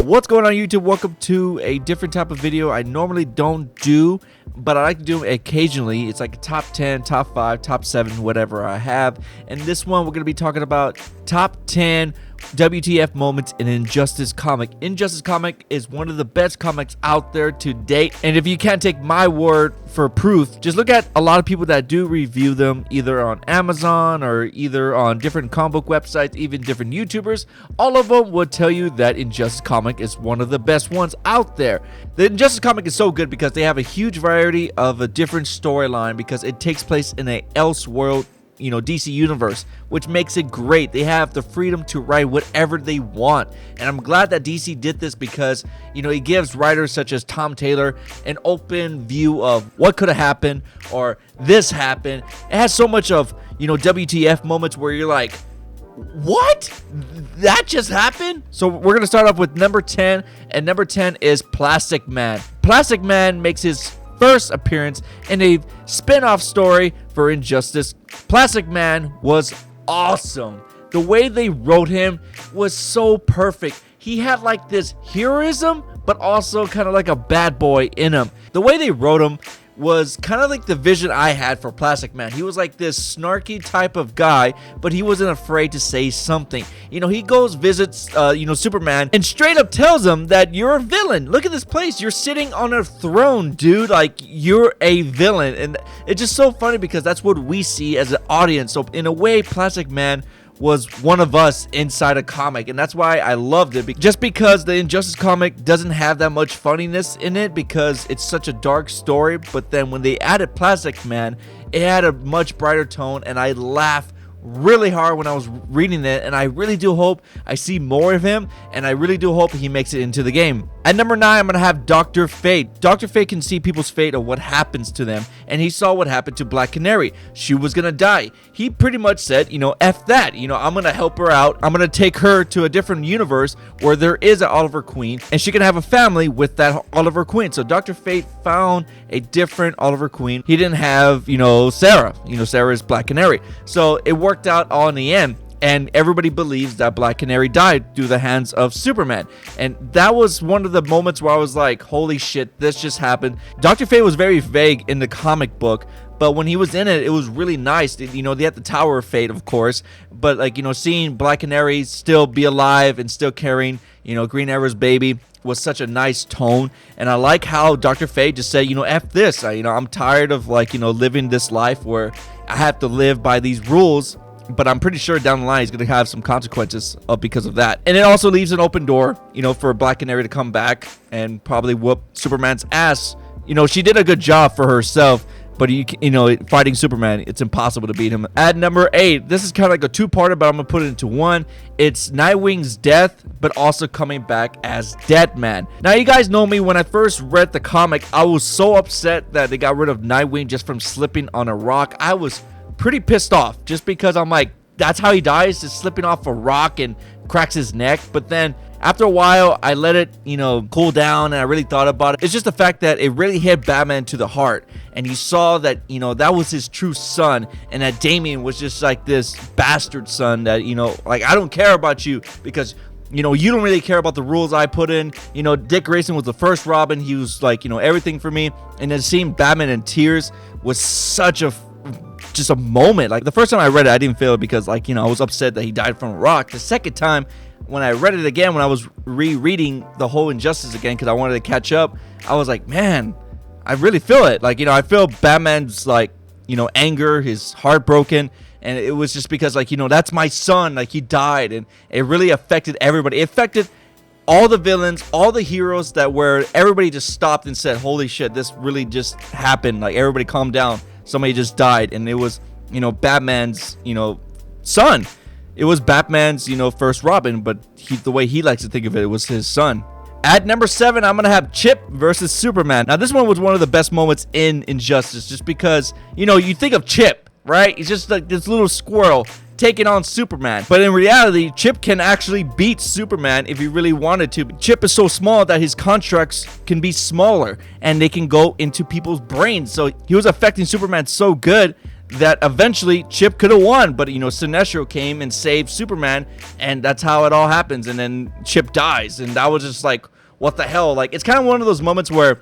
What's going on YouTube? Welcome to a different type of video I normally don't do, but I like to do it occasionally. It's like a top 10, top 5, top 7, whatever I have. And this one we're going to be talking about top 10 WTF moments in Injustice comic. Injustice comic is one of the best comics out there to date, and if you can't take my word for proof, just look at a lot of people that do review them either on Amazon or either on different comic book websites, even different YouTubers. All of them would tell you that Injustice comic is one of the best ones out there. The Injustice comic is so good because they have a huge variety of a different storyline because it takes place in a Elseworld, DC universe, which makes it great. They have the freedom to write whatever they want, and I'm glad that DC did this because it gives writers such as Tom Taylor an open view of what could have happened or this happened. It has so much of WTF moments where you're like, what? That just happened? So we're gonna start off with number 10, and number 10 is Plastic Man. Plastic Man makes his first appearance in a spin-off story for Injustice. Plastic Man was awesome. The way they wrote him was so perfect. He had like this heroism, but also kind of like a bad boy in him. The way they wrote him was kind of like the vision I had for Plastic Man. He was like this snarky type of guy, but he wasn't afraid to say something. He goes visits Superman and straight up tells him that you're a villain. Look at this place. You're sitting on a throne, dude. Like, you're a villain. And it's just so funny because that's what we see as an audience. So in a way, Plastic Man was one of us inside a comic, and that's why I loved it. Just because the Injustice comic doesn't have that much funniness in it because it's such a dark story, but then when they added Plastic Man, it had a much brighter tone, and I laughed really hard when I was reading it, and I really do hope I see more of him, and I really do hope he makes it into the game. At number 9, I'm gonna have Dr. Fate. Dr. Fate can see people's fate of what happens to them, and he saw what happened to Black Canary. She was gonna die. He pretty much said, F that. I'm gonna help her out. I'm gonna take her to a different universe where there is an Oliver Queen, and she can have a family with that Oliver Queen. So Dr. Fate found a different Oliver Queen. He didn't have, Sarah. Sarah is Black Canary. So it worked out all in the end. And everybody believes that Black Canary died through the hands of Superman. And that was one of the moments where I was like, holy shit, this just happened. Dr. Fate was very vague in the comic book, but when he was in it, it was really nice. They had the Tower of Fate, of course, but seeing Black Canary still be alive and still carrying, Green Arrow's baby was such a nice tone. And I like how Dr. Fate just said, F this. I'm tired of living this life where I have to live by these rules. But I'm pretty sure down the line he's going to have some consequences because of that. And it also leaves an open door, for Black Canary to come back and probably whoop Superman's ass. She did a good job for herself, but fighting Superman, it's impossible to beat him. At number 8, this is kind of like a two-parter, but I'm going to put it into one. It's Nightwing's death, but also coming back as Deadman. Now, you guys know me. When I first read the comic, I was so upset that they got rid of Nightwing just from slipping on a rock. I was pretty pissed off just because I'm like, that's how he dies, just slipping off a rock and cracks his neck. But then after a while, I let it cool down, and I really thought about it. It's just the fact that it really hit Batman to the heart, and he saw that that was his true son, and that Damian was just like this bastard son that like, I don't care about you because you don't really care about the rules I put in. Dick Grayson was the first Robin. He was like everything for me, and then seeing Batman in tears was such a just a moment. Like, the first time I read it, I didn't feel it because I was upset that he died from a rock. The second time, when I read it again, when I was rereading the whole Injustice again because I wanted to catch up, I was like, man, I really feel it. Like, I feel Batman's anger, his heartbroken, and it was just because that's my son, he died, and it really affected everybody. It affected all the villains, all the heroes everybody just stopped and said, holy shit, this really just happened. Like, everybody calm down. Somebody just died, and it was, Batman's, son. It was Batman's, first Robin, but the way he likes to think of it, it was his son. At number 7, I'm going to have Chip versus Superman. Now, this one was one of the best moments in Injustice, just because, you think of Chip, right? He's just like this little squirrel taking on Superman. But in reality, Chip can actually beat Superman if he really wanted to. Chip is so small that his constructs can be smaller, and they can go into people's brains. So he was affecting Superman so good that eventually Chip could have won, but Sinestro came and saved Superman, and that's how it all happens. And then Chip dies, and that was just like, what the hell? Like, it's kind of one of those moments where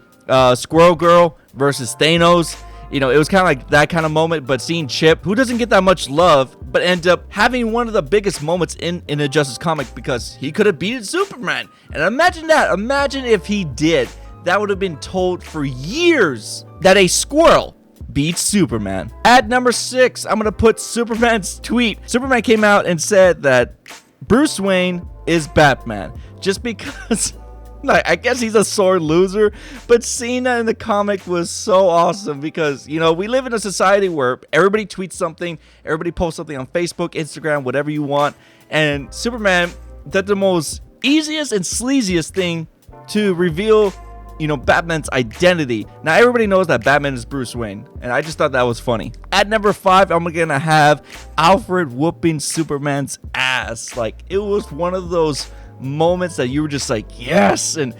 Squirrel Girl versus Thanos. It was kind of like that kind of moment, but seeing Chip, who doesn't get that much love, but end up having one of the biggest moments in a Justice comic, because he could have beaten Superman. And imagine that. Imagine if he did. That would have been told for years that a squirrel beats Superman. At number 6, I'm going to put Superman's tweet. Superman came out and said that Bruce Wayne is Batman. Just because... like, I guess he's a sore loser, but seeing that in the comic was so awesome because, we live in a society where everybody tweets something, everybody posts something on Facebook, Instagram, whatever you want, and Superman did the most easiest and sleaziest thing to reveal, Batman's identity. Now, everybody knows that Batman is Bruce Wayne, and I just thought that was funny. At number 5, I'm gonna have Alfred whooping Superman's ass. Like, it was one of those moments that you were just like, yes, and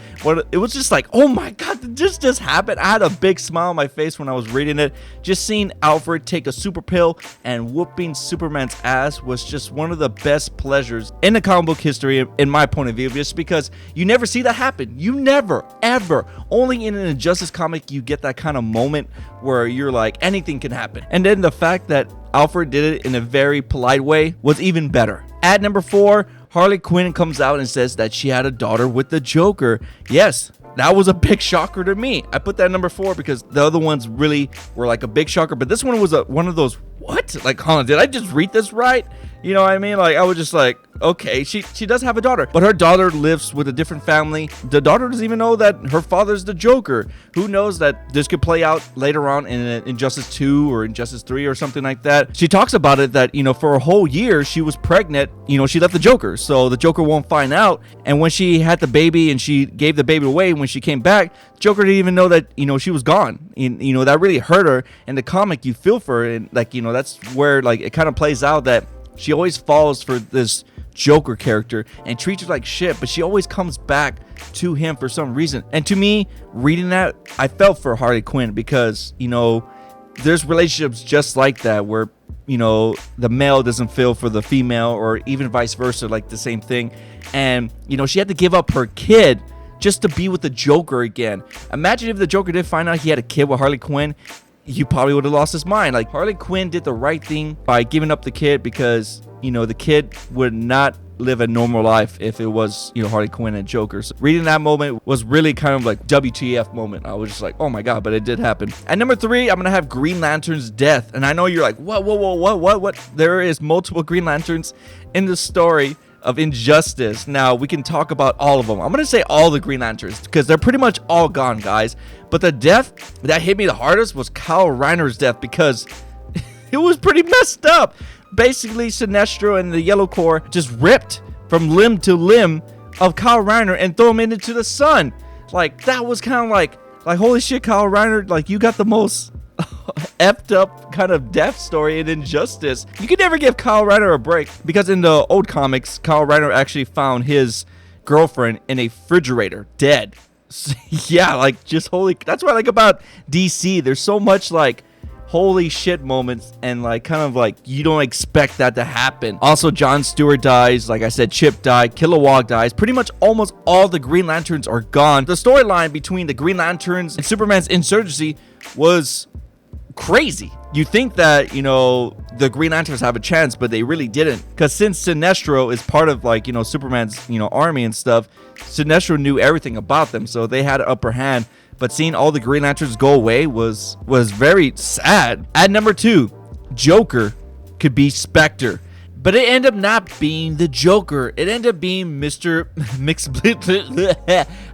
it was just like, oh my god, did this just happen? I had a big smile on my face when I was reading it. Just seeing Alfred take a super pill and whooping Superman's ass was just one of the best pleasures in the comic book history, in my point of view, just because you never see that happen. You never, ever. Only in an Injustice comic you get that kind of moment where you're like, anything can happen. And then the fact that Alfred did it in a very polite way was even better. At number 4, Harley Quinn comes out and says that she had a daughter with the Joker. Yes, that was a big shocker to me. I put that at number 4 because the other ones really were like a big shocker, but this one was one of those, what? Like, hold on, did I just read this right? You know what I mean? Like, I was just like, okay, she does have a daughter, but her daughter lives with a different family. The daughter doesn't even know that her father's the Joker. Who knows that this could play out later on in Injustice 2 or Injustice 3 or something like that. She talks about it that, for a whole year she was pregnant, she left the Joker, so the Joker won't find out. And when she had the baby and she gave the baby away, when she came back, Joker didn't even know that, she was gone. And, that really hurt her. In the comic, you feel for her, and like, that's where like it kind of plays out that she always falls for this Joker character and treats her like shit, but she always comes back to him for some reason. And to me, reading that, I felt for Harley Quinn because, there's relationships just like that where, the male doesn't feel for the female, or even vice versa, like the same thing. And, she had to give up her kid just to be with the Joker again. Imagine if the Joker did find out he had a kid with Harley Quinn. He probably would have lost his mind. Like, Harley Quinn did the right thing by giving up the kid because, the kid would not live a normal life if it was, Harley Quinn and Joker. So reading that moment was really kind of like WTF moment. I was just like, oh my god, but it did happen. At number 3, I'm gonna have Green Lantern's death. And I know you're like, what? There is multiple Green Lanterns in the story of Injustice. Now, we can talk about all of them. I'm gonna say all the Green Lanterns because they're pretty much all gone, guys. But the death that hit me the hardest was Kyle Reiner's death because it was pretty messed up. Basically, Sinestro and the Yellow Corps just ripped from limb to limb of Kyle Reiner and throw him into the sun. Like, that was kind of like holy shit, Kyle Reiner, like, you got the most effed up kind of death story in Injustice. You can never give Kyle Reiner a break because in the old comics, Kyle Reiner actually found his girlfriend in a refrigerator, dead. Yeah, like, just holy, that's what I like about DC. There's so much like holy shit moments, and like kind of like you don't expect that to happen. Also, John Stewart dies. Like I said, Chip died. Kilowog dies. Pretty much almost all the Green Lanterns are gone. The storyline between the Green Lanterns and Superman's insurgency was crazy. You think that, the Green Lanterns have a chance, but they really didn't. Because since Sinestro is part of like, Superman's, army and stuff, Sinestro knew everything about them, so they had an upper hand. But seeing all the Green Lanterns go away was very sad. At number 2, Joker could be Spectre. But it ended up not being the Joker. It ended up being Mr.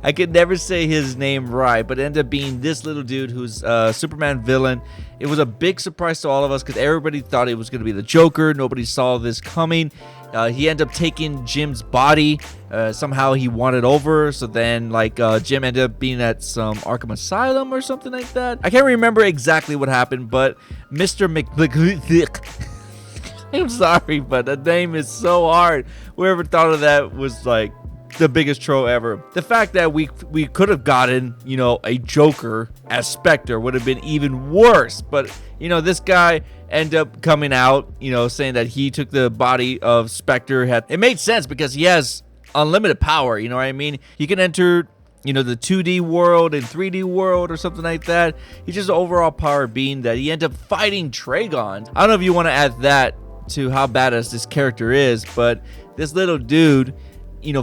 I could never say his name right, but it ended up being this little dude who's a Superman villain. It was a big surprise to all of us because everybody thought it was going to be the Joker. Nobody saw this coming. He ended up taking Jim's body. Somehow he won it over. So then, Jim ended up being at some Arkham Asylum or something like that. I can't remember exactly what happened, but Mr. I'm sorry, but the name is so hard. Whoever thought of that was like the biggest troll ever. The fact that we could have gotten, a Joker as Spectre would have been even worse. But, this guy end up coming out, saying that he took the body of Spectre. It made sense because he has unlimited power, you know what I mean? He can enter, the 2D world and 3D world or something like that. He's just an overall power being that he ended up fighting Tragon. I don't know if you want to add that to how badass this character is, but this little dude,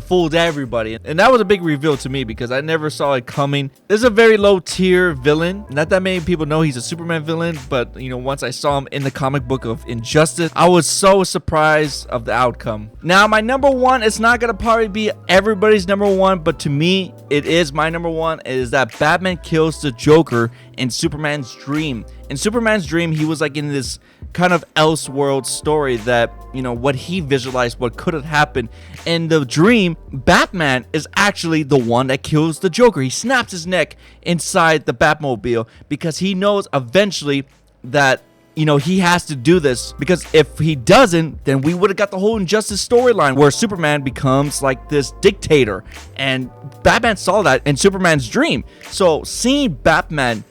fooled everybody. And that was a big reveal to me because I never saw it coming. This is a very low tier villain. Not that many people know he's a Superman villain, but once I saw him in the comic book of Injustice, I was so surprised of the outcome. Now, my number one, it's not gonna probably be everybody's number one, but to me, it is my number one, is that Batman kills the Joker in Superman's dream. In Superman's dream, he was like in this kind of Elseworld story that, what he visualized, what could have happened. In the dream, Batman is actually the one that kills the Joker. He snaps his neck inside the Batmobile because he knows eventually that, he has to do this, because if he doesn't, then we would have got the whole Injustice storyline where Superman becomes like this dictator. And Batman saw that in Superman's dream. So seeing Batman,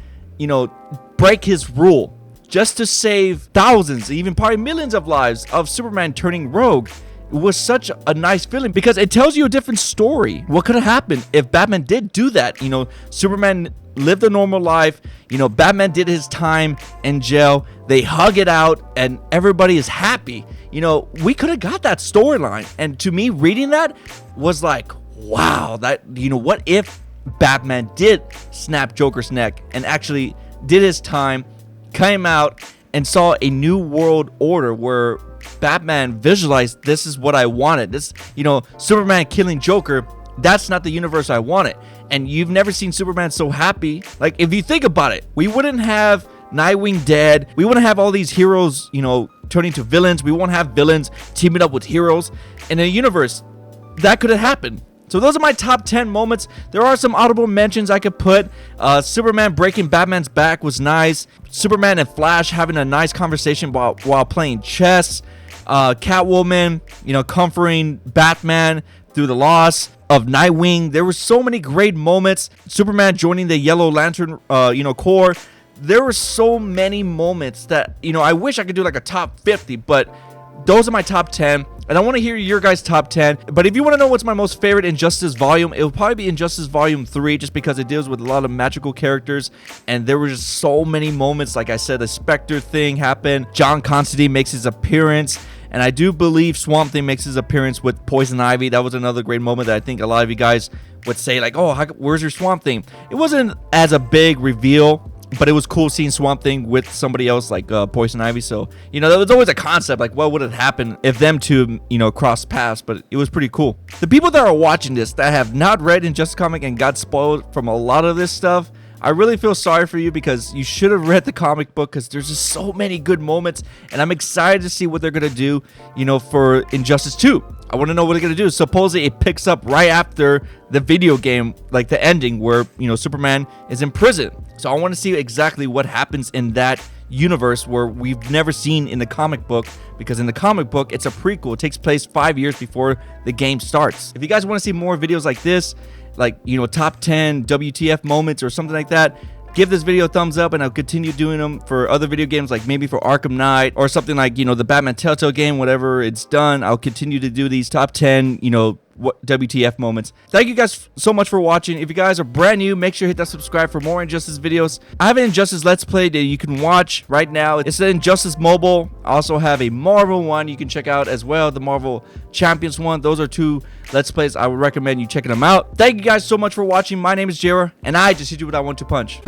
break his rule just to save thousands, even probably millions of lives of Superman turning rogue, was such a nice feeling because it tells you a different story. What could have happened if Batman did do that? Superman lived a normal life. Batman did his time in jail. They hug it out and everybody is happy. We could have got that storyline. And to me, reading that was like, wow, that, what if Batman did snap Joker's neck and actually did his time, came out and saw a new world order where Batman visualized, this is what I wanted. This, Superman killing Joker, that's not the universe I wanted. And you've never seen Superman so happy. Like, if you think about it, we wouldn't have Nightwing dead. We wouldn't have all these heroes, turning to villains. We won't have villains teaming up with heroes. In a universe, that could have happened. So those are my top 10 moments. There are some audible mentions I could put. Superman breaking Batman's back was nice. Superman and Flash having a nice conversation while playing chess. Catwoman, comforting Batman through the loss of Nightwing. There were so many great moments. Superman joining the Yellow Lantern, Corps. There were so many moments that, I wish I could do like a top 50, but those are my top 10. And I want to hear your guys' top 10. But if you want to know what's my most favorite Injustice volume, it will probably be Injustice Volume 3, just because it deals with a lot of magical characters. And there were just so many moments. Like I said, the Spectre thing happened. John Constantine makes his appearance. And I do believe Swamp Thing makes his appearance with Poison Ivy. That was another great moment that I think a lot of you guys would say, like, oh, where's your Swamp Thing? It wasn't as a big reveal, but it was cool seeing Swamp Thing with somebody else like Poison Ivy. So, there was always a concept, like, what would have happened if them two, crossed paths? But it was pretty cool. The people that are watching this that have not read Injustice comic and got spoiled from a lot of this stuff, I really feel sorry for you, because you should have read the comic book, because there's just so many good moments. And I'm excited to see what they're going to do, for Injustice 2. I want to know what they're going to do. Supposedly it picks up right after the video game, like the ending where, Superman is in prison. So I want to see exactly what happens in that universe where we've never seen in the comic book, because in the comic book, it's a prequel. It takes place 5 years before the game starts. If you guys want to see more videos like this, like, top 10 WTF moments or something like that, give this video a thumbs up, and I'll continue doing them for other video games, like maybe for Arkham Knight or something like, the Batman Telltale game. Whatever it's done, I'll continue to do these top 10, WTF moments. Thank you guys so much for watching. If you guys are brand new, make sure you hit that subscribe for more Injustice videos. I have an Injustice Let's Play that you can watch right now. It's the Injustice Mobile. I also have a Marvel one you can check out as well, the Marvel Champions one. Those are two Let's Plays. I would recommend you checking them out. Thank you guys so much for watching. My name is JaeRoar, and I just hit you with I want to punch.